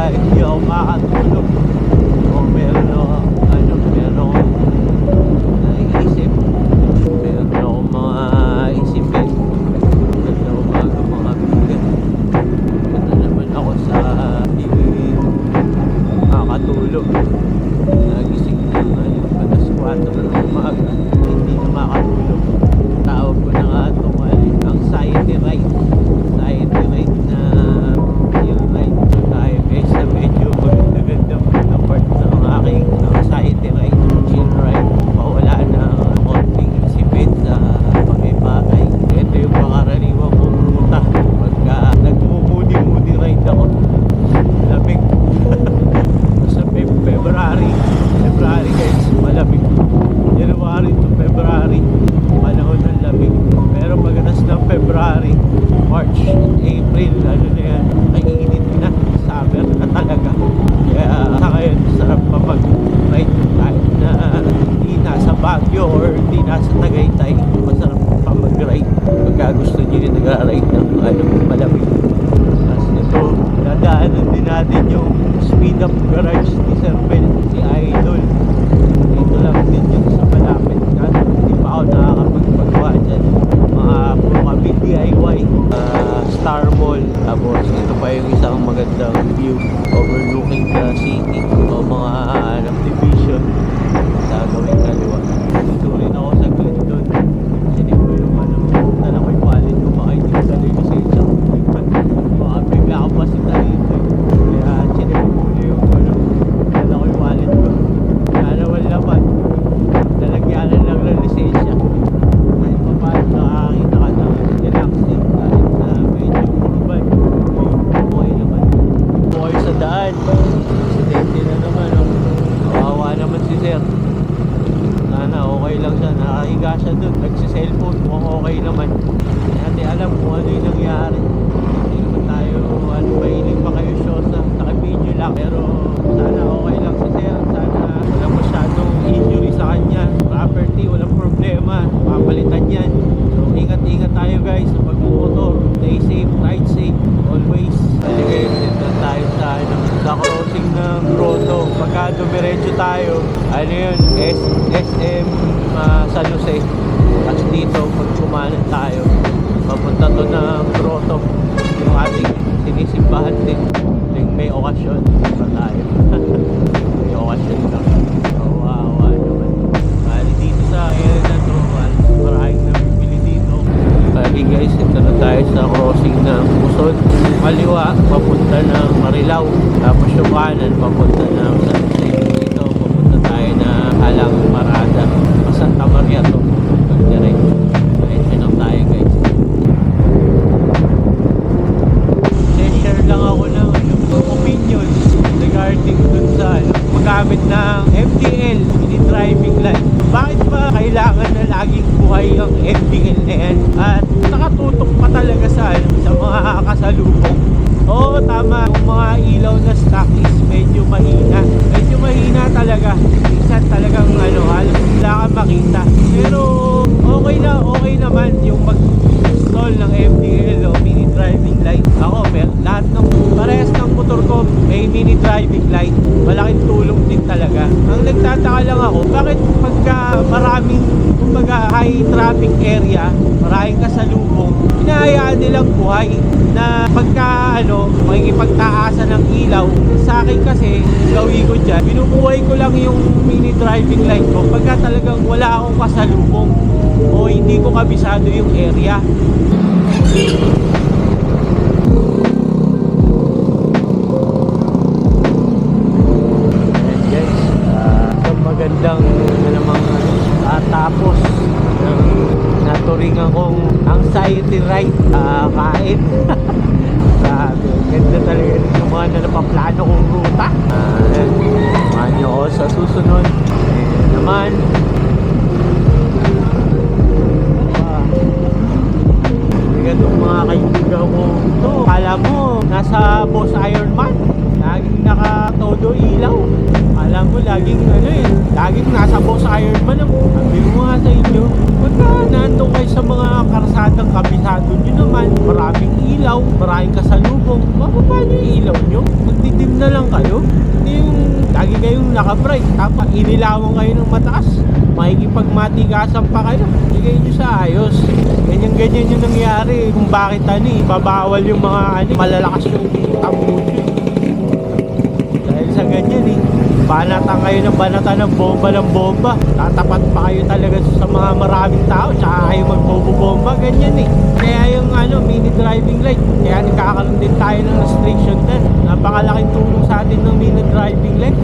hindi ako makatulog. O meron ako, meron akong naiisip. Meron akong mga isipin. Ganda umaga mga bigan. Ganda naman ako sa hindi makakatulog. Nagising na alas 4 ng umaga. Hindi na makatulog. Tawag ko na nga itong anxiety ride. Anxiety ride na yung ride tayo guys na medyo maganda na part ng aking anxiety ride. Chill ride. Mawala na konting isipin sa bagay-bagay. Ito yung pangaraniwang kong ruta. Pagka nagmumudi-mudi ride ako. Lamig. Sa February guys, malamig. January to February, panahon ng lamig. Pero pagkatas ng February, March, April, ano na yan, ay init na. Summer na talaga. Kaya sa ngayon, sarap pa mag-ride kahit na hindi nasa Baguio or hindi nasa Tagaytay. Masarap pa mag-ride pagka gusto nyo yung nagra-ride ng malamig. Tapos ito, dadaanan din natin yung speed up garage ni Sir Bel, si Idol. Dito lang din yung sa malapit na hindi pa ako nakakapagpagawa dyan. Mga puro kami DIY, Star Mall. Tapos ito pa yung isang magandang view overlooking the city o mga division sa gawing kaliwa. Dito rin ako sa glit doon. Sinip ko yung dala ko yung wallet ko, baka hindi ko dala yung lisensya ko. Baka bigla ako pasita rito. Kaya sinip ko muna yung dala ko yung wallet ko. Kaya naman laman, lalagyanan lang ng lisensya. Kahit pa paano nakakita ka na relaxing kahit na medyo urban. Okay naman. Okay sa daan. Aksidente na naman. Kawawa naman si Sir. Sana okay lang siya. Nakahiga siya dun. Nagsiselfone. Mukhang okay naman. Hindi natin alam kung ano yung nangyari. Hindi naman tayo mahilig pa kayo shows na video lang. Pero sana okay lang si Sir. Sana walang masyadong injury sa kanya. Property, walang problema. Papalitan yan. So ingat-ingat tayo guys sa pag-motor. Stay safe, ride safe, always. Aligay dito tayo sa crossing ng Grotto. Pagka dumiretso tayo, ano yun, SM San Jose. Tapos dito, pag kumanan tayo, papunta to ng Grotto. Yung ating sinisimbahan din. Yung may okasyon pa tayo. May okasyon lang. Kawawa naman. Kali dito sa area na to, maraming nabibili dito. Kali guys, ito na tayo sa crossing ng Quezon. Kaliwa, papunta ng Marilao. Tapos yung kanan, papunta ng San Jose. Dito, papunta tayo na Alang Marada. Santa Maria to. Pag-direct. Diretso lang tayo guys. Share lang ako ng opinions regarding dun sa magamit ng MDL, mini driving light. Bakit ba kailangan na laging buhay ang MDL na yan? At nakatutok pa talaga sa mga kasalubong. Oo, tama. Yung mga ilaw na stock is medyo mahina. Medyo mahina talaga. Minsan talagang halos wala kang makita. Pero okay naman yung mag-install ng MDL o mini driving light. Ako, lahat ng parehas ng motor ko may mini driving light. Malaking tulong din talaga. Ang nagtataka lang ako, bakit pagka maraming kumbaga high traffic area, maraming kasalubong, hinahayaan nilang buhay na pagka makikipagtaasan ng ilaw. Sa akin kasi, gawin ko dyan, binubuhay ko lang yung mini driving light ko pagka talagang wala akong kasalubong o hindi ko kabisado yung area. Ayan guys, magandang namang tapos ng naturingan kong anxiety ride, kain. Grabe, ganda talaga yung mga napaplano kong ruta. Samahan nyo ako sa susunod. Naman itong mga kaibigan ko ito, kala mo nasa Boss Ironman, laging nakatodo ilaw. Kala mo laging laging nasa Boss Ironman. Sabi ko nga sa inyo, pagka nandun kayo sa mga karsadang kabisado nyo naman, maraming ilaw, maraming kasalubong, paano yung ilaw nyo? Magdidim na lang kayo. Hindi yung lagi kayong nakabright, tapos inilawan kayo ng mataas. Makikipagmatigasan pa kayo. Bigay nyo sa ayos. Ganyan-ganyan yung nangyari. Kung bakit babawal yung mga malalakas yung tambucho. Dahil sa ganyan banatan kayo ng banatan ng bomba. Tatapat pa kayo talaga sa mga maraming tao, tsaka kayo magbobomba, ganyan Kaya yung mini driving light, kaya nagkakaroon din tayo ng restriction din. Napakalaking tulong sa atin ng mini driving light.